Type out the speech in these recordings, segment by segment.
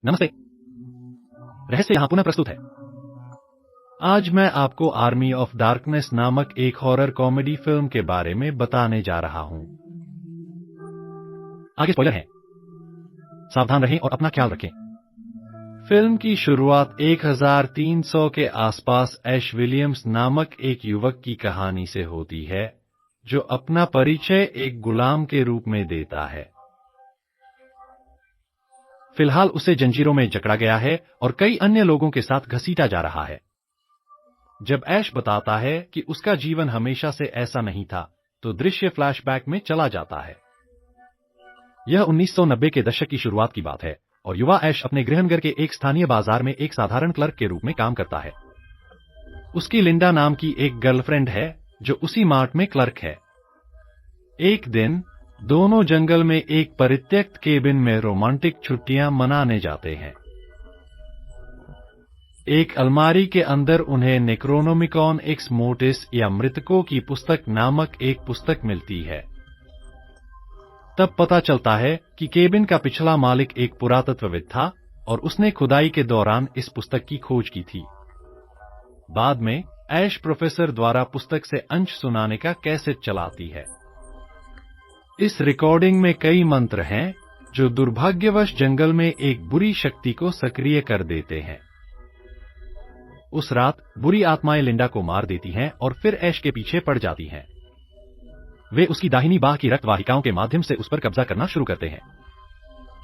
नमस्ते। रहस्य यहां पुनः प्रस्तुत है। आज मैं आपको आर्मी ऑफ डार्कनेस नामक एक हॉरर कॉमेडी फिल्म के बारे में बताने जा रहा हूं। आगे स्पॉइलर है, सावधान रहें और अपना ख्याल रखें। फिल्म की शुरुआत 1300 के आसपास ऐश विलियम्स नामक एक युवक की कहानी से होती है, जो अपना परिचय एक गुलाम के रूप में देता है। फिलहाल उसे जंजीरों में जकड़ा गया है और कई अन्य लोगों के साथ घसीटा जा रहा है। जब ऐश बताता है कि उसका जीवन हमेशा से ऐसा नहीं था, तो दृश्य फ्लैशबैक में चला जाता है। यह 1990 के दशक की शुरुआत की बात है और युवा ऐश अपने गृहनगर के एक स्थानीय बाजार में एक साधारण क्लर्क के रूप में काम करता है। उसकी लिंडा नाम की एक गर्लफ्रेंड है जो उसी मार्ट में क्लर्क है। एक दिन दोनों जंगल में एक परित्यक्त केबिन में रोमांटिक छुट्टियां मनाने जाते हैं। एक अलमारी के अंदर उन्हें नेक्रोनोमिकॉन एक्स मोर्टिस या मृतकों की पुस्तक नामक एक पुस्तक मिलती है। तब पता चलता है कि केबिन का पिछला मालिक एक पुरातत्वविद था और उसने खुदाई के दौरान इस पुस्तक की खोज की थी। बाद में ऐश प्रोफेसर द्वारा पुस्तक से अंश सुनाने का कैसेट चलाती है। इस रिकॉर्डिंग में कई मंत्र हैं जो दुर्भाग्यवश जंगल में एक बुरी शक्ति को सक्रिय कर देते हैं। उस रात बुरी आत्माएं लिंडा को मार देती हैं और फिर ऐश के पीछे पड़ जाती हैं। वे उसकी दाहिनी बाह की रक्त वाहिकाओं के माध्यम से उस पर कब्जा करना शुरू करते हैं।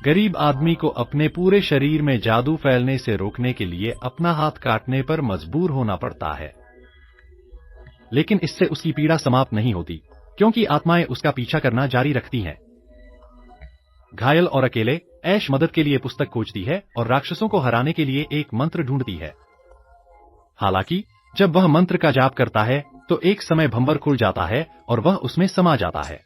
गरीब आदमी को अपने पूरे शरीर में जादू फैलने से रोकने के लिए अपना हाथ काटने पर मजबूर होना पड़ता है। लेकिन इससे उसकी पीड़ा समाप्त नहीं होती, क्योंकि आत्माएं उसका पीछा करना जारी रखती हैं। घायल और अकेले ऐश मदद के लिए पुस्तक खोजती है और राक्षसों को हराने के लिए एक मंत्र ढूंढती है। हालांकि जब वह मंत्र का जाप करता है तो एक समय भंवर खुल जाता है और वह उसमें समा जाता है।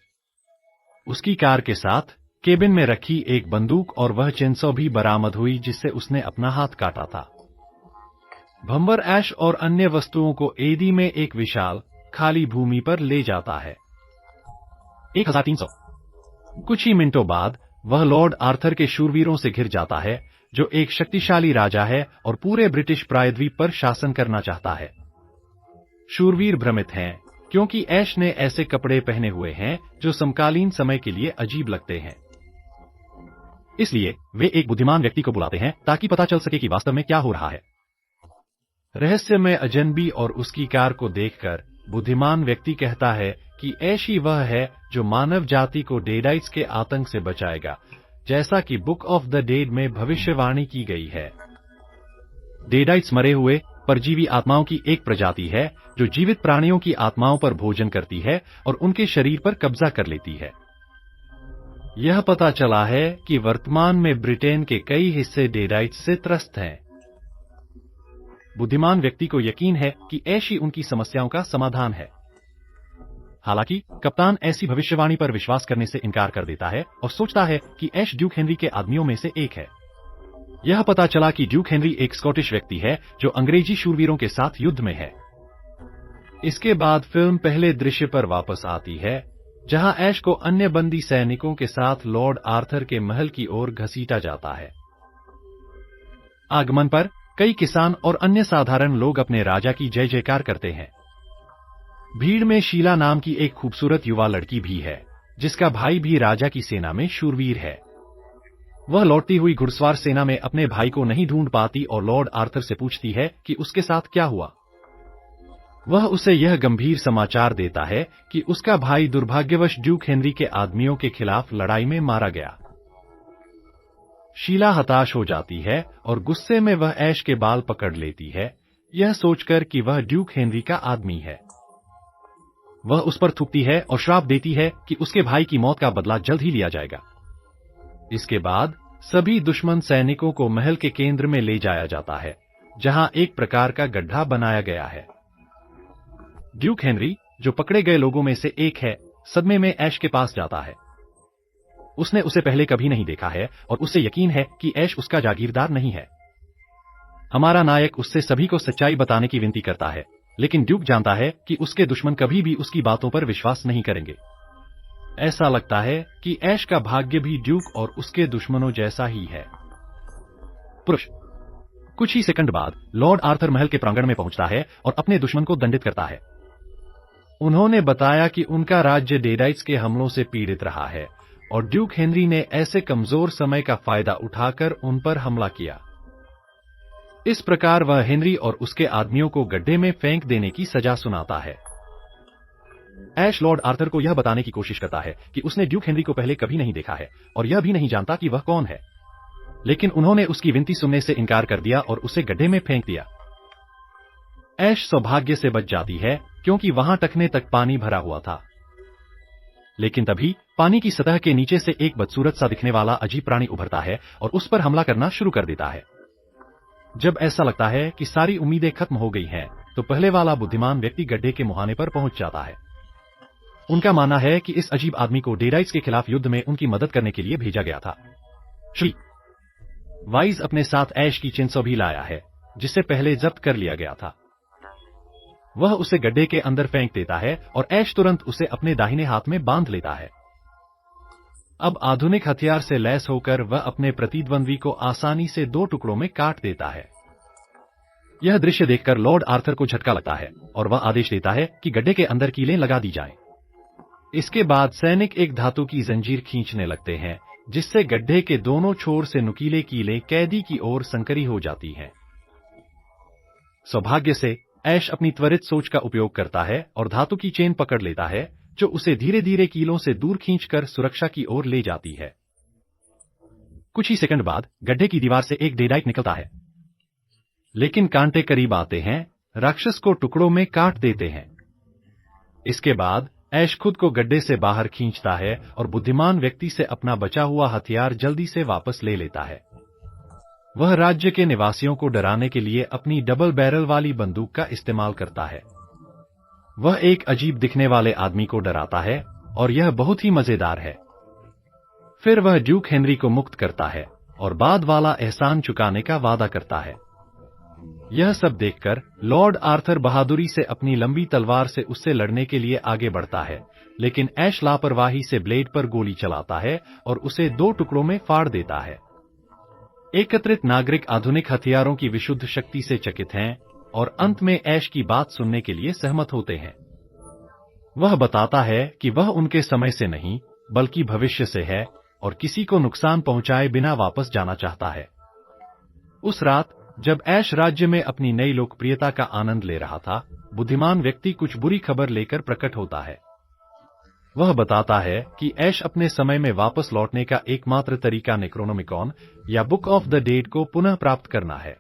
उसकी कार के साथ केबिन में रखी एक बंदूक और वह चेनसॉ भी बरामद हुई जिससे उसने अपना हाथ काटा था। भंवर ऐश और अन्य वस्तुओं को एदी में एक विशाल खाली भूमि पर ले जाता है। 1300 कुछ ही मिनटों बाद वह लॉर्ड आर्थर के शूरवीरों से घिर जाता है, जो एक शक्तिशाली राजा है और पूरे ब्रिटिश प्रायद्वीप पर शासन करना चाहता है। शूरवीर भ्रमित हैं क्योंकि ऐश ने ऐसे कपड़े पहने हुए हैं जो समकालीन समय के लिए अजीब लगते हैं। इसलिए वे एक बुद्धिमान व्यक्ति को बुलाते हैं ताकि पता चल सके कि वास्तव में क्या हो रहा है। रहस्य में अजनबी और उसकी कार को देखकर बुद्धिमान व्यक्ति कहता है कि ऐश ही वह है जो मानव जाति को डेडाइट्स के आतंक से बचाएगा, जैसा कि बुक ऑफ द डेड में भविष्यवाणी की गई है। डेडाइट्स मरे हुए परजीवी आत्माओं की एक प्रजाति है जो जीवित प्राणियों की आत्माओं पर भोजन करती है और उनके शरीर पर कब्जा कर लेती है। यह पता चला है कि वर्तमान में ब्रिटेन के कई हिस्से डेडाइट्स से त्रस्त हैं। बुद्धिमान व्यक्ति को यकीन है कि ऐश ही उनकी समस्याओं का समाधान है। हालांकि कप्तान ऐसी भविष्यवाणी पर विश्वास करने से इनकार कर देता है और सोचता है कि ऐश ड्यूक हेनरी के आदमियों में से एक है। यह पता चला कि ड्यूक हेनरी एक स्कॉटिश व्यक्ति है जो अंग्रेजी शूरवीरों के साथ युद्ध में है। इसके बाद फिल्म पहले दृश्य पर वापस आती है, जहां ऐश को अन्य बंदी सैनिकों के साथ लॉर्ड आर्थर के महल की ओर घसीटा जाता है। आगमन पर कई किसान और अन्य साधारण लोग अपने राजा की जय जयकार करते हैं। भीड़ में शीला नाम की एक खूबसूरत युवा लड़की भी है, जिसका भाई भी राजा की सेना में शूरवीर है। वह लौटती हुई घुड़सवार सेना में अपने भाई को नहीं ढूंढ पाती और लॉर्ड आर्थर से पूछती है कि उसके साथ क्या हुआ। वह उसे यह गंभीर समाचार देता है कि उसका भाई दुर्भाग्यवश ड्यूक हेनरी के आदमियों के खिलाफ लड़ाई में मारा गया। शीला हताश हो जाती है और गुस्से में वह ऐश के बाल पकड़ लेती है, यह सोचकर कि वह ड्यूक हेनरी का आदमी है। वह उस पर थूकती है और श्राप देती है कि उसके भाई की मौत का बदला जल्द ही लिया जाएगा। इसके बाद सभी दुश्मन सैनिकों को महल के केंद्र में ले जाया जाता है, जहां एक प्रकार का गड्ढा बनाया गया है। ड्यूक हेनरी, जो पकड़े गए लोगों में से एक है, सदमे में ऐश के पास जाता है। उसने उसे पहले कभी नहीं देखा है और उसे यकीन है कि ऐश उसका जागीरदार नहीं है। हमारा नायक उससे सभी को सच्चाई बताने की विनती करता है, लेकिन ड्यूक जानता है कि उसके दुश्मन कभी भी उसकी बातों पर विश्वास नहीं करेंगे। ऐसा लगता है कि ऐश का भाग्य भी ड्यूक और उसके दुश्मनों जैसा ही है। पुरुष। कुछ ही सेकंड बाद लॉर्ड आर्थर महल के प्रांगण में पहुंचता है और अपने दुश्मन को दंडित करता है। उन्होंने बताया कि उनका राज्य डेडाइट्स के हमलों से पीड़ित रहा है और ड्यूक हेनरी ने ऐसे कमजोर समय का फायदा उठाकर उन पर हमला किया। इस प्रकार वह हेनरी और उसके आदमियों को गड्ढे में फेंक देने की सजा सुनाता है। ऐश लॉर्ड आर्थर को यह बताने की कोशिश करता है कि उसने ड्यूक हेनरी को पहले कभी नहीं देखा है और यह भी नहीं जानता कि वह कौन है, लेकिन उन्होंने उसकी विनती सुनने से इनकार कर दिया और उसे गड्ढे में फेंक दिया। ऐश सौभाग्य से बच जाती है क्योंकि वहां टखने तक पानी भरा हुआ था। लेकिन तभी पानी की सतह के नीचे से एक बदसूरत सा दिखने वाला अजीब प्राणी उभरता है और उस पर हमला करना शुरू कर देता है। जब ऐसा लगता है कि सारी उम्मीदें खत्म हो गई हैं, तो पहले वाला बुद्धिमान व्यक्ति गड्ढे के मुहाने पर पहुंच जाता है। उनका मानना है कि इस अजीब आदमी को डेडाइट्स के खिलाफ युद्ध में उनकी मदद करने के लिए भेजा गया था। श्री वाइज अपने साथ ऐश की चेनसॉ भी लाया है, जिसे पहले जब्त कर लिया गया था। वह उसे गड्ढे के अंदर फेंक देता है और ऐश तुरंत उसे अपने दाहिने हाथ में बांध लेता है। अब आधुनिक हथियार से लैस होकर वह अपने प्रतिद्वंद्वी को आसानी से 2 टुकड़ों में काट देता है। यह दृश्य देखकर लॉर्ड आर्थर को झटका लगता है और वह आदेश देता है कि गड्ढे के अंदर कीलें लगा दी जाएं। इसके बाद सैनिक एक धातु की जंजीर खींचने लगते हैं, जिससे गड्ढे के दोनों छोर से नुकीले कीलें कैदी की ओर संकरी हो जाती हैं। सौभाग्य से ऐश अपनी त्वरित सोच का उपयोग करता है और धातु की चेन पकड़ लेता है, जो उसे धीरे धीरे कीलों से दूर खींचकर सुरक्षा की ओर ले जाती है। कुछ ही सेकंड बाद गड्ढे की दीवार से एक डेडाइट निकलता है, लेकिन कांटे करीब आते हैं, राक्षस को टुकड़ों में काट देते हैं। इसके बाद ऐश खुद को गड्ढे से बाहर खींचता है और बुद्धिमान व्यक्ति से अपना बचा हुआ हथियार जल्दी से वापस ले लेता है। वह राज्य के निवासियों को डराने के लिए अपनी डबल बैरल वाली बंदूक का इस्तेमाल करता है। वह एक अजीब दिखने वाले आदमी को डराता है और यह बहुत ही मजेदार है। फिर वह ड्यूक हेनरी को मुक्त करता है और बाद वाला एहसान चुकाने का वादा करता है। यह सब देखकर लॉर्ड आर्थर बहादुरी से अपनी लंबी तलवार से उससे लड़ने के लिए आगे बढ़ता है, लेकिन ऐश लापरवाही से ब्लेड पर गोली चलाता है और उसे 2 टुकड़ों में फाड़ देता है। एकत्रित नागरिक आधुनिक हथियारों की विशुद्ध शक्ति से चकित हैं और अंत में ऐश की बात सुनने के लिए सहमत होते हैं। वह बताता है कि वह उनके समय से नहीं बल्कि भविष्य से है और किसी को नुकसान पहुंचाए बिना वापस जाना चाहता है। उस रात जब ऐश राज्य में अपनी नई लोकप्रियता का आनंद ले रहा था, बुद्धिमान व्यक्ति कुछ बुरी खबर लेकर प्रकट होता है। वह बताता है कि ऐश अपने समय में वापस लौटने का एकमात्र तरीका नेक्रोनोमिकॉन या बुक ऑफ द डेड को पुनः प्राप्त करना है।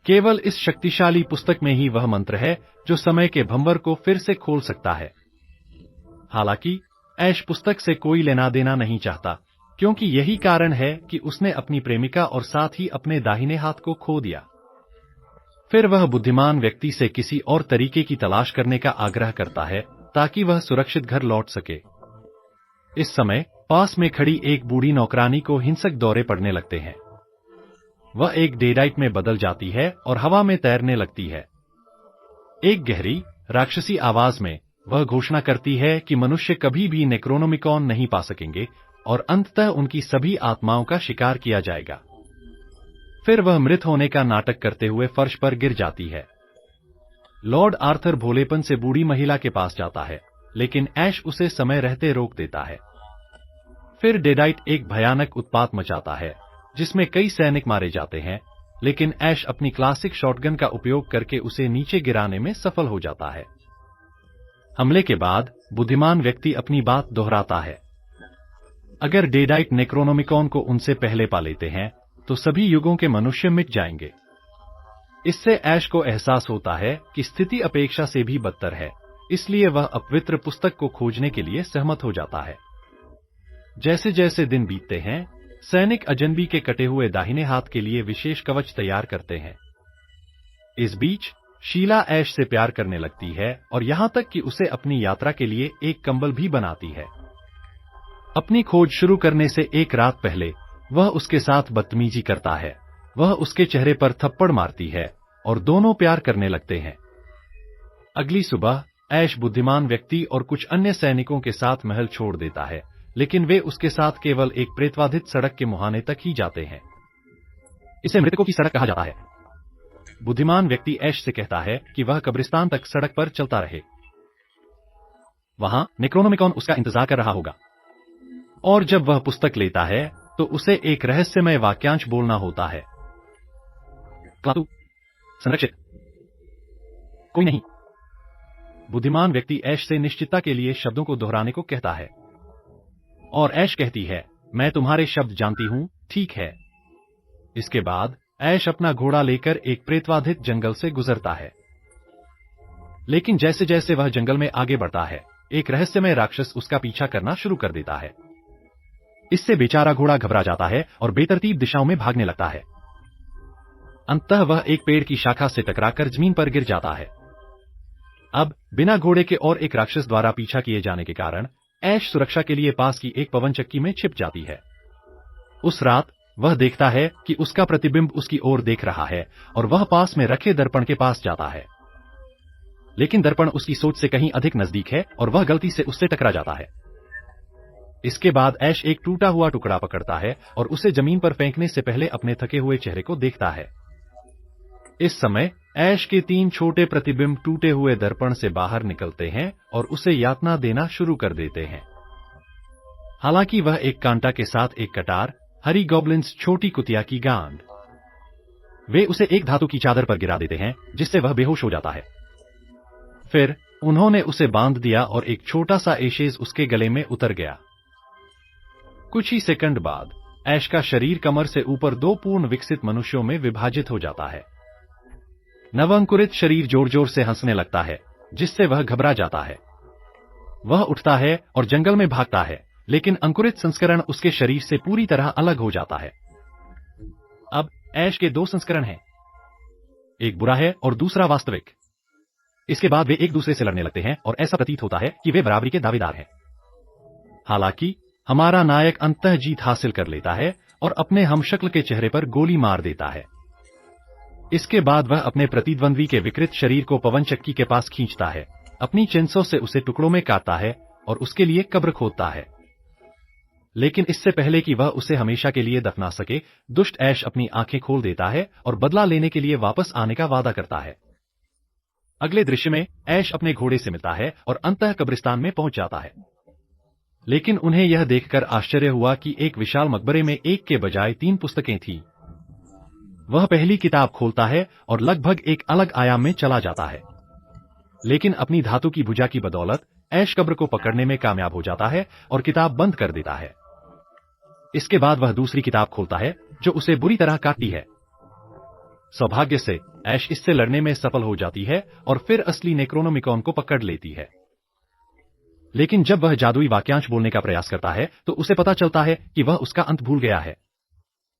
केवल इस शक्तिशाली पुस्तक में ही वह मंत्र है जो समय के भंवर को फिर से खोल सकता है। हालांकि ऐश पुस्तक से कोई लेना देना नहीं चाहता, क्योंकि यही कारण है कि उसने अपनी प्रेमिका और साथ ही अपने दाहिने हाथ को खो दिया। फिर वह बुद्धिमान व्यक्ति से किसी और तरीके की तलाश करने का आग्रह करता है ताकि वह सुरक्षित घर लौट सके। इस समय पास में खड़ी एक बूढ़ी नौकरानी को हिंसक दौरे पड़ने लगते हैं। वह एक डेडाइट में बदल जाती है और हवा में तैरने लगती है। एक गहरी राक्षसी आवाज में वह घोषणा करती है कि मनुष्य कभी भी नेक्रोनोमिकॉन नहीं पा सकेंगे और अंततः उनकी सभी आत्माओं का शिकार किया जाएगा। फिर वह मृत होने का नाटक करते हुए फर्श पर गिर जाती है। लॉर्ड आर्थर भोलेपन से बूढ़ी महिला के पास जाता है, लेकिन ऐश उसे समय रहते रोक देता है। फिर डेडाइट एक भयानक उत्पात मचाता है, जिसमें कई सैनिक मारे जाते हैं, लेकिन ऐश अपनी क्लासिक शॉटगन का उपयोग करके उसे नीचे गिराने में सफल हो जाता है। हमले के बाद बुद्धिमान व्यक्ति अपनी बात दोहराता है। अगर डेडाइट नेक्रोनोमिकॉन को उनसे पहले पा लेते हैं, तो सभी युगों के मनुष्य मिट जाएंगे। इससे ऐश को एहसास होता है कि स्थिति अपेक्षा से भी बदतर है, इसलिए वह अपवित्र पुस्तक को खोजने के लिए सहमत हो जाता है। जैसे जैसे दिन बीतते हैं, सैनिक अजनबी के कटे हुए दाहिने हाथ के लिए विशेष कवच तैयार करते हैं। इस बीच शीला ऐश से प्यार करने लगती है और यहां तक कि उसे अपनी यात्रा के लिए एक कंबल भी बनाती है। अपनी खोज शुरू करने से एक रात पहले वह उसके साथ बदतमीजी करता है। वह उसके चेहरे पर थप्पड़ मारती है और दोनों प्यार करने लगते हैं। अगली सुबह ऐश बुद्धिमान व्यक्ति और कुछ अन्य सैनिकों के साथ महल छोड़ देता है, लेकिन वे उसके साथ केवल एक प्रेतवाधित सड़क के मुहाने तक ही जाते हैं। इसे मृतकों की सड़क कहा जाता है। बुद्धिमान व्यक्ति ऐश से कहता है कि वह कब्रिस्तान तक सड़क पर चलता रहे। वहां नेक्रोनोमिकॉन उसका इंतजार कर रहा होगा, और जब वह पुस्तक लेता है तो उसे एक रहस्यमय वाक्यांश बोलना होता है। क्लातु, संरक्षित, कोई नहीं। बुद्धिमान व्यक्ति ऐश से निश्चितता के लिए शब्दों को दोहराने को कहता है, और ऐश कहती है, मैं तुम्हारे शब्द जानती हूं, ठीक है। इसके बाद ऐश अपना घोड़ा लेकर एक प्रेतवाधित जंगल से गुजरता है। लेकिन जैसे जैसे वह जंगल में आगे बढ़ता है, एक रहस्यमय राक्षस उसका पीछा करना शुरू कर देता है। इससे बेचारा घोड़ा घबरा जाता है और बेतरतीब दिशाओं में भागने लगता है। अंततः वह एक पेड़ की शाखा से टकराकर जमीन पर गिर जाता है। अब बिना घोड़े के और एक राक्षस द्वारा पीछा किए जाने के कारण ऐश सुरक्षा के लिए पास की एक पवन चक्की में छिप जाती है। उस रात वह देखता है कि उसका प्रतिबिंब उसकी ओर देख रहा है, और वह पास में रखे दर्पण के पास जाता है। लेकिन दर्पण उसकी सोच से कहीं अधिक नजदीक है और वह गलती से उससे टकरा जाता है। इसके बाद ऐश एक टूटा हुआ टुकड़ा पकड़ता है और उसे जमीन पर फेंकने से पहले अपने थके हुए चेहरे को देखता है। इस समय ऐश के 3 छोटे प्रतिबिंब टूटे हुए दर्पण से बाहर निकलते हैं और उसे यातना देना शुरू कर देते हैं। हालांकि वह एक कांटा के साथ एक कटार, हरी गॉब्लिन्स छोटी कुतिया की गांड। वे उसे एक धातु की चादर पर गिरा देते हैं, जिससे वह बेहोश हो जाता है। फिर उन्होंने उसे बांध दिया और एक छोटा सा एशेज उसके गले में उतर गया। कुछ ही सेकंड बाद ऐश का शरीर कमर से ऊपर 2 पूर्ण विकसित मनुष्यों में विभाजित हो जाता है। नवअंकुरित शरीर जोर जोर से हंसने लगता है, जिससे वह घबरा जाता है। वह उठता है और जंगल में भागता है, लेकिन अंकुरित संस्करण उसके शरीर से पूरी तरह अलग हो जाता है। अब ऐश के 2 संस्करण हैं, एक बुरा है और दूसरा वास्तविक। इसके बाद वे एक दूसरे से लड़ने लगते हैं और ऐसा प्रतीत होता है कि वे बराबरी के दावेदार हैं। हालांकि हमारा नायक अंततः जीत हासिल कर लेता है और अपने हमशक्ल के चेहरे पर गोली मार देता है। इसके बाद वह अपने प्रतिद्वंद्वी के विकृत शरीर को पवन चक्की के पास खींचता है, अपनी चेंसों से उसे टुकड़ों में काटता है और उसके लिए कब्र खोदता है। लेकिन इससे पहले कि वह उसे हमेशा के लिए दफना सके, दुष्ट ऐश अपनी आंखें खोल देता है और बदला लेने के लिए वापस आने का वादा करता है। अगले दृश्य में ऐश अपने घोड़े से मिलता है और अंततः कब्रिस्तान में पहुंच जाता है। लेकिन उन्हें यह देखकर आश्चर्य हुआ कि एक विशाल मकबरे में एक के बजाय 3 पुस्तकें थीं। वह पहली किताब खोलता है और लगभग एक अलग आयाम में चला जाता है। लेकिन अपनी धातु की भुजा की बदौलत ऐश कब्र को पकड़ने में कामयाब हो जाता है और किताब बंद कर देता है। इसके बाद वह दूसरी किताब खोलता है, जो उसे बुरी तरह काटती है। सौभाग्य से ऐश इससे लड़ने में सफल हो जाती है और फिर असली नेक्रोनोमिकॉन को पकड़ लेती है। लेकिन जब वह जादुई वाक्यांश बोलने का प्रयास करता है तो उसे पता चलता है कि वह उसका अंत भूल गया है।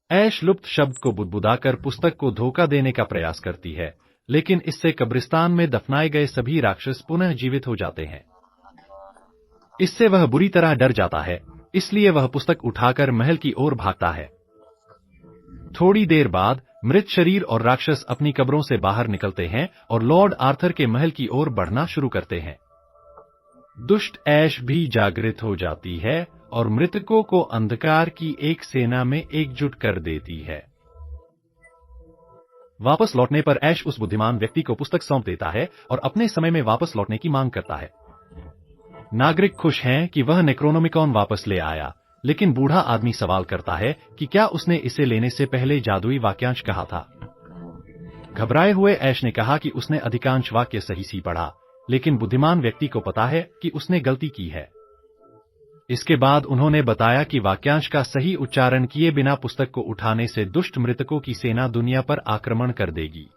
ऐश लुप्त शब्द को बुदबुदाकर पुस्तक को धोखा देने का प्रयास करती है, लेकिन इससे कब्रिस्तान में दफनाए गए सभी राक्षस पुनः जीवित हो जाते हैं। इससे वह बुरी तरह डर जाता है, इसलिए वह पुस्तक उठाकर महल की ओर भागता है। थोड़ी देर बाद मृत शरीर और राक्षस अपनी कब्रों से बाहर निकलते हैं और लॉर्ड आर्थर के महल की ओर बढ़ना शुरू करते हैं। दुष्ट ऐश भी जागृत हो जाती है और मृतकों को अंधकार की एक सेना में एकजुट कर देती है। वापस लौटने पर ऐश उस बुद्धिमान व्यक्ति को पुस्तक सौंप देता है और अपने समय में वापस लौटने की मांग करता है। नागरिक खुश हैं कि वह नेक्रोनोमिकॉन वापस ले आया, लेकिन बूढ़ा आदमी सवाल करता है कि क्या उसने इसे लेने से पहले जादुई वाक्यांश कहा था। घबराए हुए ऐश ने कहा कि उसने अधिकांश वाक्य सही सी पढ़ा, लेकिन बुद्धिमान व्यक्ति को पता है कि उसने गलती की है। इसके बाद उन्होंने बताया कि वाक्यांश का सही उच्चारण किए बिना पुस्तक को उठाने से दुष्ट मृतकों की सेना दुनिया पर आक्रमण कर देगी।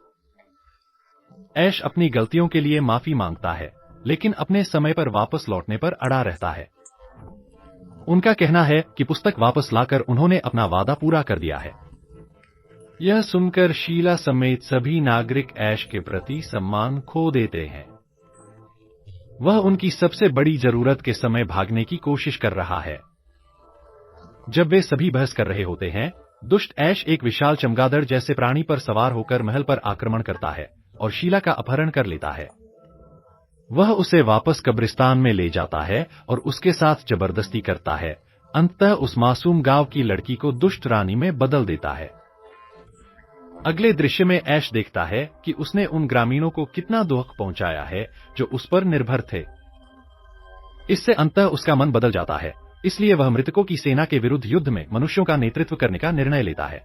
ऐश अपनी गलतियों के लिए माफी मांगता है, लेकिन अपने समय पर वापस लौटने पर अड़ा रहता है। उनका कहना है कि पुस्तक वापस लाकर उन्होंने अपना वादा पूरा कर दिया है। यह सुनकर शीला समेत सभी नागरिक ऐश के प्रति सम्मान खो देते हैं। वह उनकी सबसे बड़ी जरूरत के समय भागने की कोशिश कर रहा है। जब वे सभी बहस कर रहे होते हैं, दुष्ट ऐश एक विशाल चमगादड़ जैसे प्राणी पर सवार होकर महल पर आक्रमण करता है और शीला का अपहरण कर लेता है। वह उसे वापस कब्रिस्तान में ले जाता है और उसके साथ जबरदस्ती करता है। अंततः उस मासूम गांव की लड़की को दुष्ट रानी में बदल देता है। अगले दृश्य में ऐश देखता है कि उसने उन ग्रामीणों को कितना दुख पहुंचाया है जो उस पर निर्भर थे। इससे अंततः उसका मन बदल जाता है, इसलिए वह मृतकों की सेना के विरुद्ध युद्ध में मनुष्यों का नेतृत्व करने का निर्णय लेता है।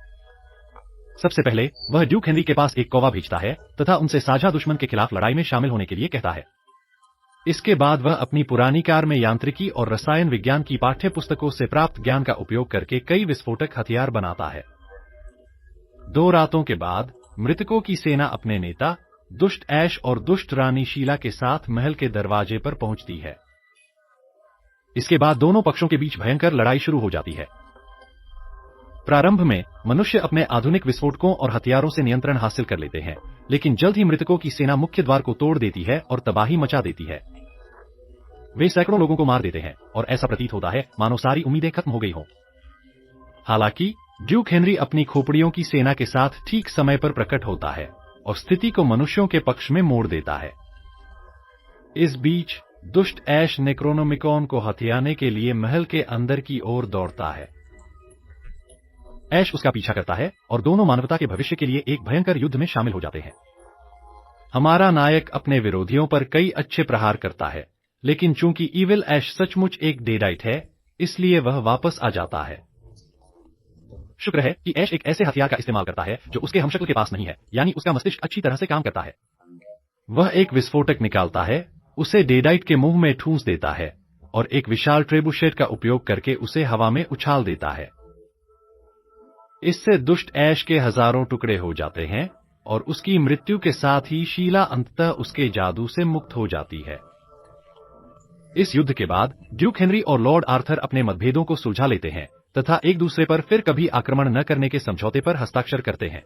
सबसे पहले वह ड्यूक हेनरी के पास एक कौवा भेजता है तथा उनसे साझा दुश्मन के खिलाफ लड़ाई में शामिल होने के लिए कहता है। इसके बाद वह अपनी पुरानी कार में यांत्रिकी और रसायन विज्ञान की पाठ्य पुस्तकों से प्राप्त ज्ञान का उपयोग करके कई विस्फोटक हथियार बनाता है। 2 रातों के बाद मृतकों की सेना अपने नेता दुष्ट ऐश और दुष्ट रानी शीला के साथ महल के दरवाजे पर पहुंचती है। इसके बाद दोनों पक्षों के बीच भयंकर लड़ाई शुरू हो जाती है। प्रारंभ में मनुष्य अपने आधुनिक विस्फोटकों और हथियारों से नियंत्रण हासिल कर लेते हैं, लेकिन जल्द ही मृतकों की सेना मुख्य द्वार को तोड़ देती है और तबाही मचा देती है। वे सैकड़ों लोगों को मार देते हैं और ऐसा प्रतीत होता है मानो सारी उम्मीदें खत्म हो गई हों। हालांकि ड्यूक हेनरी अपनी खोपड़ियों की सेना के साथ ठीक समय पर प्रकट होता है और स्थिति को मनुष्यों के पक्ष में मोड़ देता है। इस बीच दुष्ट ऐश नेक्रोनोमिकॉन को हथियाने के लिए महल के अंदर की ओर दौड़ता है। ऐश उसका पीछा करता है और दोनों मानवता के भविष्य के लिए एक भयंकर युद्ध में शामिल हो जाते हैं। हमारा नायक अपने विरोधियों पर कई अच्छे प्रहार करता है, लेकिन चूंकि इविल ऐश सचमुच एक डेडाइट है, इसलिए वह वापस आ जाता है। शुक्र है कि ऐश एक ऐसे हथियार का इस्तेमाल करता है जो उसके हमशक्ल के पास नहीं है, यानी उसका मस्तिष्क अच्छी तरह से काम करता है। वह एक विस्फोटक निकालता है, उसे डेडाइट के मुंह में ठूंस देता है और एक विशाल ट्रेबुशेट का उपयोग करके उसे हवा में उछाल देता है। इससे दुष्ट ऐश के हजारों टुकड़े हो जाते हैं और उसकी मृत्यु के साथ ही शीला अंततः उसके जादू से मुक्त हो जाती है। इस युद्ध के बाद ड्यूक हेनरी और लॉर्ड आर्थर अपने मतभेदों को सुलझा लेते हैं तथा एक दूसरे पर फिर कभी आक्रमण न करने के समझौते पर हस्ताक्षर करते हैं।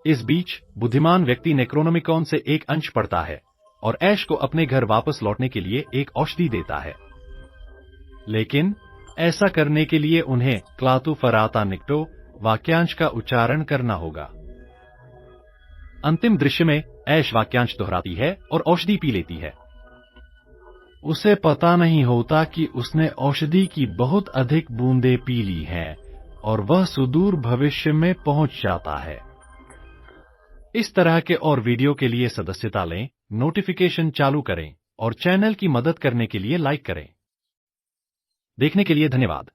इस बीच बुद्धिमान व्यक्ति नेक्रोनोमिकॉन से एक अंश पढ़ता है और ऐश को अपने घर वापस लौटने के लिए एक औषधि देता है, लेकिन ऐसा करने के लिए उन्हें क्लातु फराता निक्टो वाक्यांश का उच्चारण करना होगा। अंतिम दृश्य में ऐश वाक्यांश दोहराती है और औषधि पी लेती है। उसे पता नहीं होता कि उसने औषधि की बहुत अधिक बूंदें पी ली हैं और वह सुदूर भविष्य में पहुंच जाता है। इस तरह के और वीडियो के लिए सदस्यता लें, नोटिफिकेशन चालू करें और चैनल की मदद करने के लिए लाइक करें। देखने के लिए धन्यवाद।